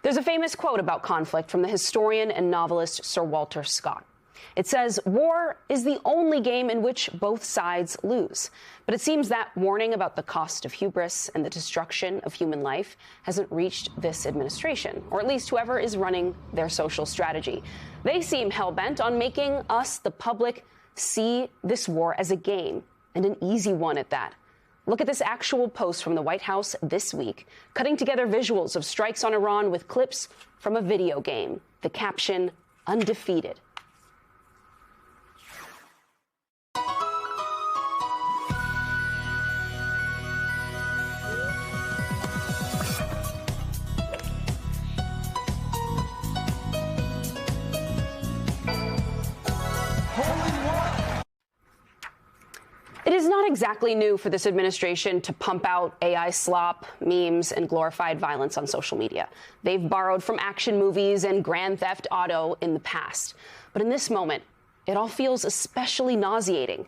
There's a famous quote about conflict from the historian and novelist Sir Walter Scott. It says, "War is the only game in which both sides lose." But it seems that warning about the cost of hubris and the destruction of human life hasn't reached this administration, or at least whoever is running their social strategy. They seem hell-bent on making us, the public, see this war as a game, and an easy one at that. Look at this actual post from the White House this week, cutting together visuals of strikes on Iran with clips from a video game. The caption, "Undefeated." It is not exactly new for this administration to pump out AI slop, memes, and glorified violence on social media. They've borrowed from action movies and Grand Theft Auto in the past. But in this moment, it all feels especially nauseating.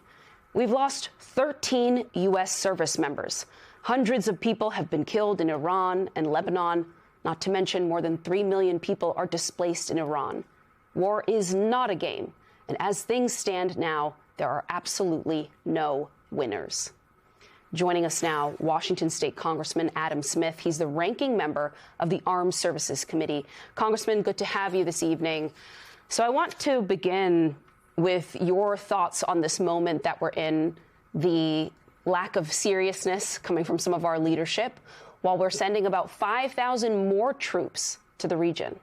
We've lost 13 U.S. service members. Hundreds of people have been killed in Iran and Lebanon, not to mention more than 3 million people are displaced in Iran. War is not a game, and as things stand now, there are absolutely no winners. Joining us now, Washington State Congressman Adam Smith. He's the ranking member of the Armed Services Committee. Congressman, good to have you this evening. So I want to begin with your thoughts on this moment that we're in, the lack of seriousness coming from some of our leadership, while we're sending about 5,000 more troops to the region.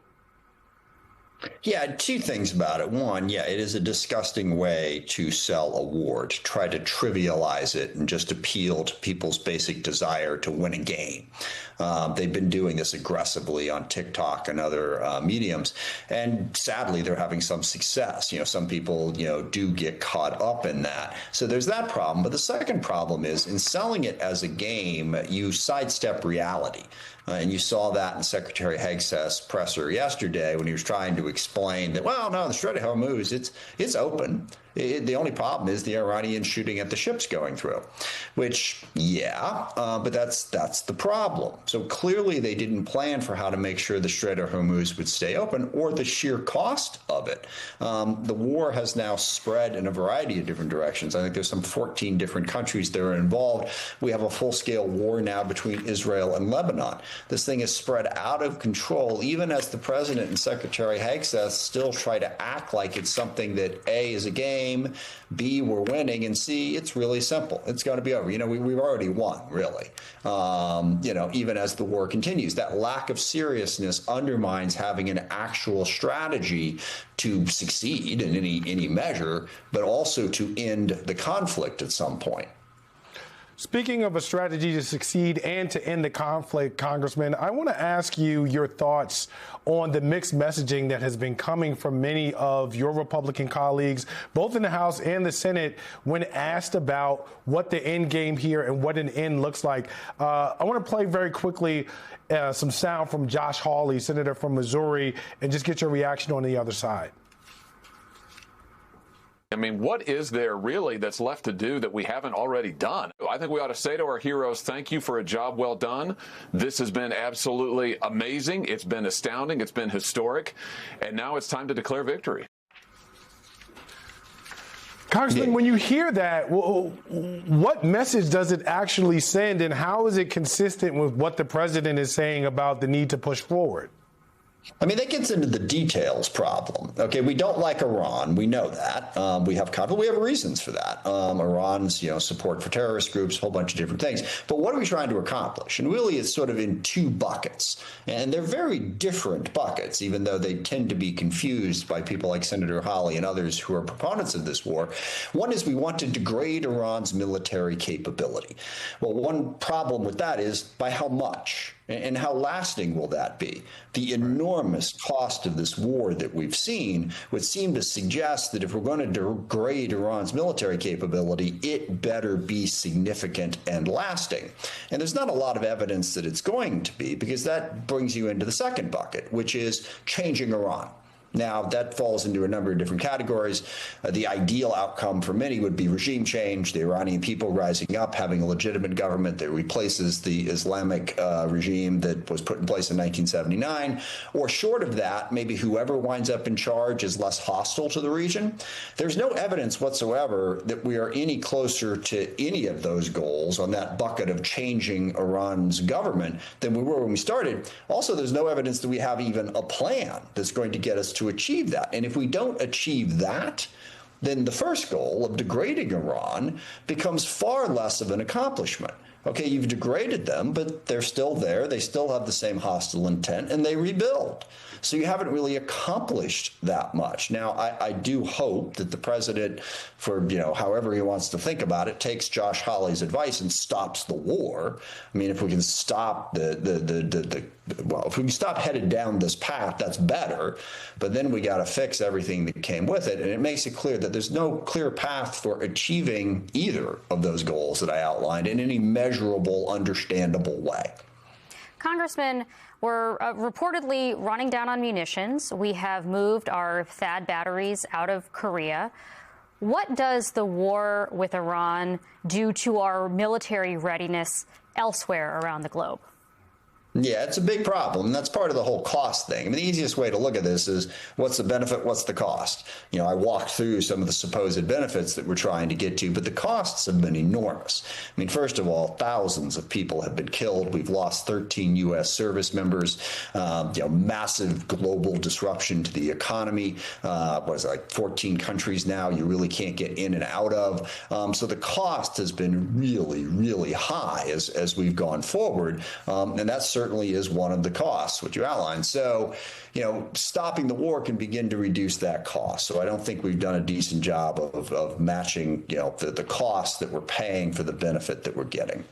Yeah, two things about it. One, yeah, it is a disgusting way to sell a war, to try to trivialize it and just appeal to people's basic desire to win a game. They've been doing this aggressively on TikTok and other mediums, and sadly, they're having some success. Some people, do get caught up in that. So there's that problem. But the second problem is in selling it as a game, you sidestep reality. And you saw that in Secretary Hegseth's presser yesterday when he was trying to explain that, well, no, the Strait of Hormuz, it's open. The only problem is the Iranians shooting at the ships going through, which, but that's the problem. So clearly they didn't plan for how to make sure the Strait of Hormuz would stay open or the sheer cost of it. The war has now spread in a variety of different directions. I think there's some 14 different countries that are involved. We have a full-scale war now between Israel and Lebanon. This thing is spread out of control, even as the president and Secretary Hegseth still try to act like it's something that A, is a game, B, we're winning, and C, it's really simple. It's going to be over. We've already won, really. Even as the war continues, that lack of seriousness undermines having an actual strategy to succeed in any measure, but also to end the conflict at some point. Speaking of a strategy to succeed and to end the conflict, Congressman, I want to ask you your thoughts on the mixed messaging that has been coming from many of your Republican colleagues, both in the House and the Senate, when asked about what the end game here and what an end looks like. I want to play very quickly some sound from Josh Hawley, Senator from Missouri, and just get your reaction on the other side. I mean, what is there really that's left to do that we haven't already done? I think we ought to say to our heroes, thank you for a job well done. This has been absolutely amazing. It's been astounding. It's been historic. And now it's time to declare victory. Congressman, when you hear that, what message does it actually send, and how is it consistent with what the president is saying about the need to push forward? I mean, that gets into the details problem. Okay, we don't like Iran. We know that. We have conflict. We have reasons for that. Iran's, support for terrorist groups, a whole bunch of different things. But what are we trying to accomplish? And really, it's sort of in two buckets. And they're very different buckets, even though they tend to be confused by people like Senator Hawley and others who are proponents of this war. One is we want to degrade Iran's military capability. Well, one problem with that is by how much? And how lasting will that be? The enormous cost of this war that we've seen would seem to suggest that if we're going to degrade Iran's military capability, it better be significant and lasting. And there's not a lot of evidence that it's going to be, because that brings you into the second bucket, which is changing Iran. Now, that falls into a number of different categories. The ideal outcome for many would be regime change, the Iranian people rising up, having a legitimate government that replaces the Islamic regime that was put in place in 1979. Or short of that, maybe whoever winds up in charge is less hostile to the region. There's no evidence whatsoever that we are any closer to any of those goals on that bucket of changing Iran's government than we were when we started. Also, there's no evidence that we have even a plan that's going to get us to achieve that. And if we don't achieve that, then the first goal of degrading Iran becomes far less of an accomplishment. Okay, you've degraded them, but they're still there. They still have the same hostile intent, and they rebuild. So you haven't really accomplished that much. Now, I do hope that the president, for however he wants to think about it, takes Josh Hawley's advice and stops the war. I mean, if we can stop if we can stop headed down this path, that's better. But then we got to fix everything that came with it, and it makes it clear that there's no clear path for achieving either of those goals that I outlined in any measurable, understandable way. Congressman, we're reportedly running down on munitions. We have moved our THAAD batteries out of Korea. What does the war with Iran do to our military readiness elsewhere around the globe? Yeah, it's a big problem. And that's part of the whole cost thing. I mean, the easiest way to look at this is what's the benefit, what's the cost? I walked through some of the supposed benefits that we're trying to get to, but the costs have been enormous. I mean, first of all, thousands of people have been killed. We've lost 13 U.S. service members, massive global disruption to the economy. Like 14 countries now you really can't get in and out of. So the cost has been really, really high as we've gone forward. And that's certainly is one of the costs, which you outlined. So, stopping the war can begin to reduce that cost. So I don't think we've done a decent job of matching, the cost that we're paying for the benefit that we're getting.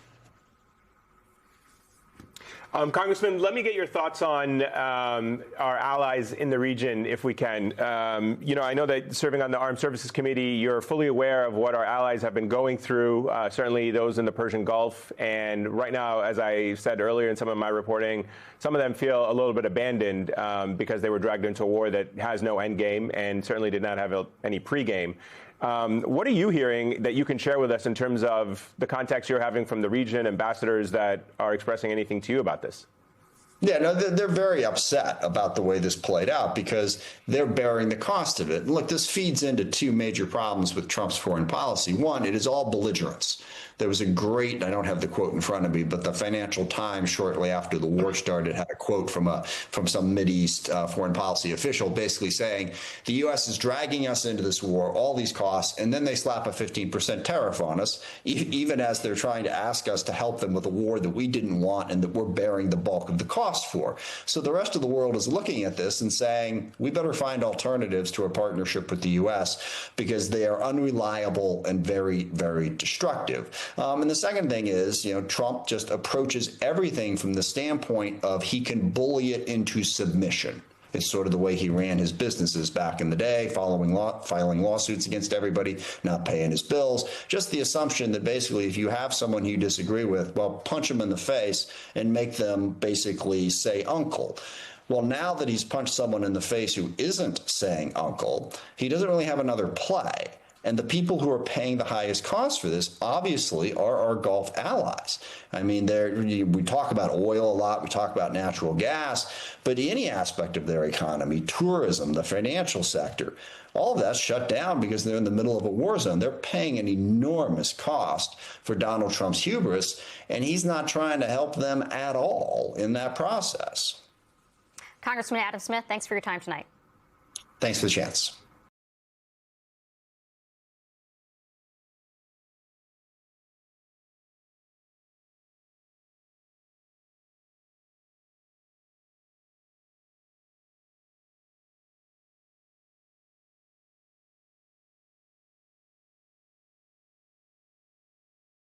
Congressman, let me get your thoughts on our allies in the region, if we can. I know that serving on the Armed Services Committee, you're fully aware of what our allies have been going through, certainly those in the Persian Gulf. And right now, as I said earlier in some of my reporting, some of them feel a little bit abandoned because they were dragged into a war that has no end game and certainly did not have any pregame. What are you hearing that you can share with us in terms of the contacts you're having from the region, ambassadors that are expressing anything to you about this? Yeah, no, they're very upset about the way this played out because they're bearing the cost of it. And look, this feeds into two major problems with Trump's foreign policy. One, it is all belligerence. There was a great, I don't have the quote in front of me, but the Financial Times shortly after the war started had a quote from some Mideast foreign policy official basically saying the U.S. is dragging us into this war, all these costs, and then they slap a 15% tariff on us, even as they're trying to ask us to help them with a war that we didn't want and that we're bearing the bulk of the cost for. So the rest of the world is looking at this and saying, we better find alternatives to a partnership with the U.S. because they are unreliable and very, very destructive. And the second thing is, Trump just approaches everything from the standpoint of he can bully it into submission. It's sort of the way he ran his businesses back in the day, filing lawsuits against everybody, not paying his bills. Just the assumption that basically if you have someone you disagree with, well, punch them in the face and make them basically say uncle. Well, now that he's punched someone in the face who isn't saying uncle, he doesn't really have another play. And the people who are paying the highest cost for this, obviously, are our Gulf allies. I mean, we talk about oil a lot, we talk about natural gas, but any aspect of their economy, tourism, the financial sector, all of that's shut down because they're in the middle of a war zone. They're paying an enormous cost for Donald Trump's hubris, and he's not trying to help them at all in that process. Congressman Adam Smith, thanks for your time tonight. Thanks for the chance.